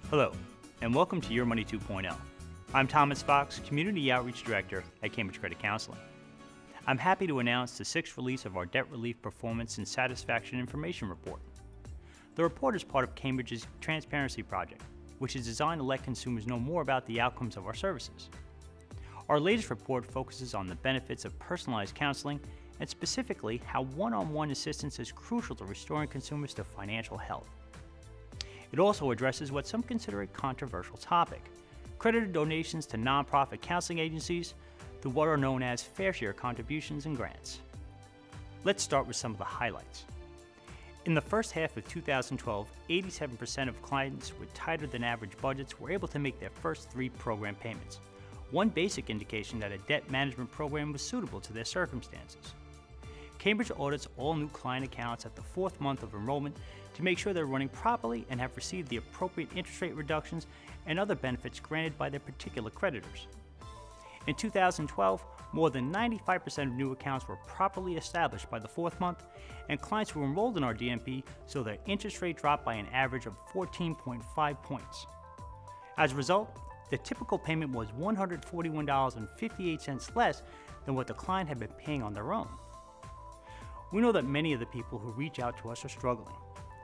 Hello, and welcome to Your Money 2.0. I'm Thomas Fox, Community Outreach Director at Cambridge Credit Counseling. I'm happy to announce the sixth release of our Debt Relief Performance and Satisfaction Information Report. The report is part of Cambridge's Transparency Project, which is designed to let consumers know more about the outcomes of our services. Our latest report focuses on the benefits of personalized counseling and specifically how one-on-one assistance is crucial to restoring consumers to financial health. It also addresses what some consider a controversial topic: creditor donations to nonprofit counseling agencies through what are known as fair share contributions and grants. Let's start with some of the highlights. In the first half of 2012, 87% of clients with tighter than average budgets were able to make their first 3 program payments, one basic indication that a debt management program was suitable to their circumstances. Cambridge audits all new client accounts at the 4th month of enrollment to make sure they're running properly and have received the appropriate interest rate reductions and other benefits granted by their particular creditors. In 2012, more than 95% of new accounts were properly established by the 4th month, and clients who enrolled in our DMP saw their interest rate drop by an average of 14.5 points. As a result, the typical payment was $141.58 less than what the client had been paying on their own. We know that many of the people who reach out to us are struggling.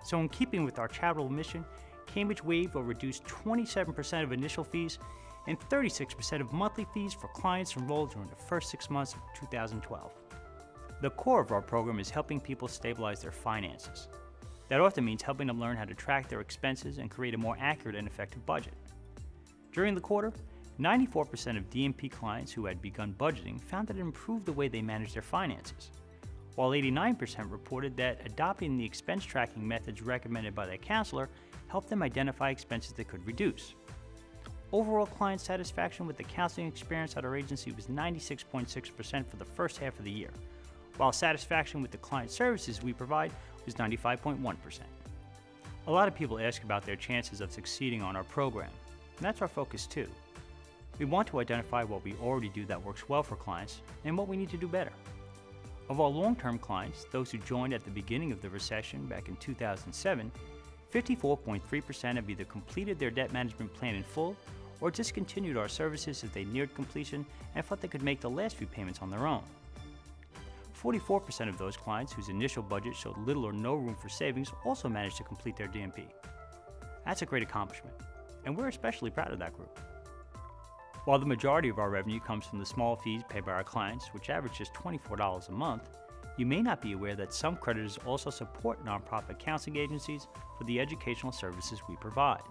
So in keeping with our charitable mission, Cambridge waived or reduced 27% of initial fees and 36% of monthly fees for clients enrolled during the first 6 months of 2012. The core of our program is helping people stabilize their finances. That often means helping them learn how to track their expenses and create a more accurate and effective budget. During the quarter, 94% of DMP clients who had begun budgeting found that it improved the way they managed their finances, while 89% reported that adopting the expense tracking methods recommended by their counselor helped them identify expenses they could reduce. Overall client satisfaction with the counseling experience at our agency was 96.6% for the first half of the year, while satisfaction with the client services we provide was 95.1%. A lot of people ask about their chances of succeeding on our program, and that's our focus too. We want to identify what we already do that works well for clients and what we need to do better. Of our long-term clients, those who joined at the beginning of the recession back in 2007, 54.3% have either completed their debt management plan in full or discontinued our services as they neared completion and felt they could make the last few payments on their own. 44% of those clients whose initial budget showed little or no room for savings also managed to complete their DMP. That's a great accomplishment, and we're especially proud of that group. While the majority of our revenue comes from the small fees paid by our clients, which average just $24 a month, you may not be aware that some creditors also support nonprofit counseling agencies for the educational services we provide.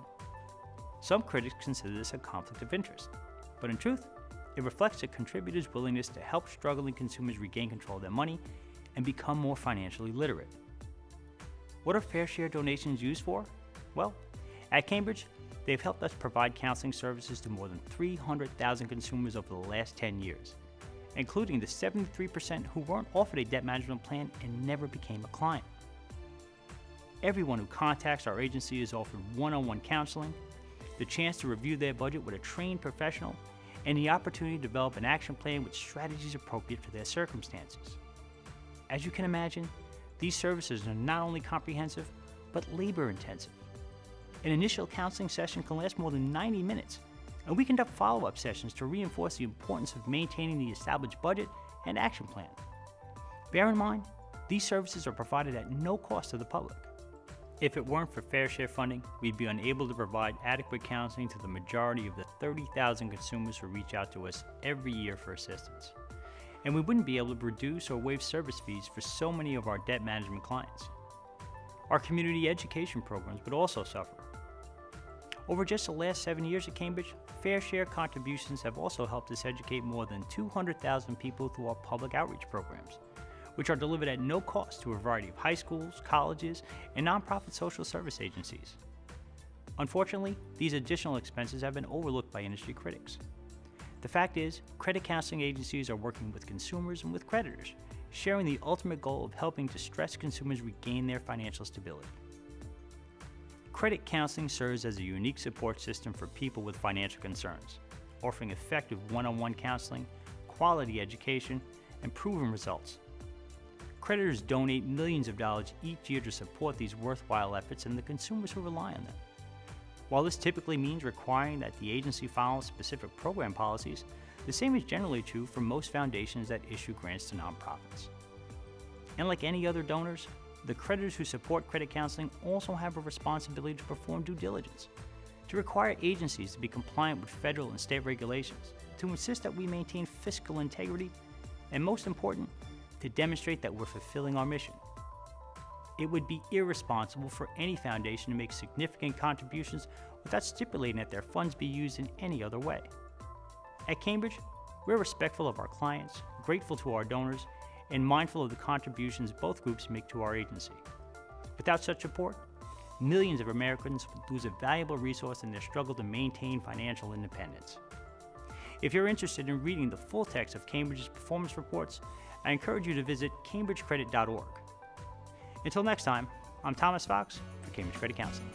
Some critics consider this a conflict of interest, but in truth, it reflects a contributor's willingness to help struggling consumers regain control of their money and become more financially literate. What are fair share donations used for? Well, at Cambridge, they've helped us provide counseling services to more than 300,000 consumers over the last 10 years, including the 73% who weren't offered a debt management plan and never became a client. Everyone who contacts our agency is offered one-on-one counseling, the chance to review their budget with a trained professional, and the opportunity to develop an action plan with strategies appropriate for their circumstances. As you can imagine, these services are not only comprehensive, but labor-intensive. An initial counseling session can last more than 90 minutes, and we conduct follow-up sessions to reinforce the importance of maintaining the established budget and action plan. Bear in mind, these services are provided at no cost to the public. If it weren't for fair share funding, we'd be unable to provide adequate counseling to the majority of the 30,000 consumers who reach out to us every year for assistance. And we wouldn't be able to reduce or waive service fees for so many of our debt management clients. Our community education programs would also suffer. Over just the last 7 years at Cambridge, fair share contributions have also helped us educate more than 200,000 people through our public outreach programs, which are delivered at no cost to a variety of high schools, colleges, and nonprofit social service agencies. Unfortunately, these additional expenses have been overlooked by industry critics. The fact is, credit counseling agencies are working with consumers and with creditors, sharing the ultimate goal of helping distressed consumers regain their financial stability. Credit counseling serves as a unique support system for people with financial concerns, offering effective one-on-one counseling, quality education, and proven results. Creditors donate millions of dollars each year to support these worthwhile efforts and the consumers who rely on them. While this typically means requiring that the agency follow specific program policies, the same is generally true for most foundations that issue grants to nonprofits. And like any other donors, the creditors who support credit counseling also have a responsibility to perform due diligence, to require agencies to be compliant with federal and state regulations, to insist that we maintain fiscal integrity, and most important, to demonstrate that we're fulfilling our mission. It would be irresponsible for any foundation to make significant contributions without stipulating that their funds be used in any other way. At Cambridge, we're respectful of our clients, grateful to our donors, and mindful of the contributions both groups make to our agency. Without such support, millions of Americans would lose a valuable resource in their struggle to maintain financial independence. If you're interested in reading the full text of Cambridge's performance reports, I encourage you to visit cambridgecredit.org. Until next time, I'm Thomas Fox for Cambridge Credit Counseling.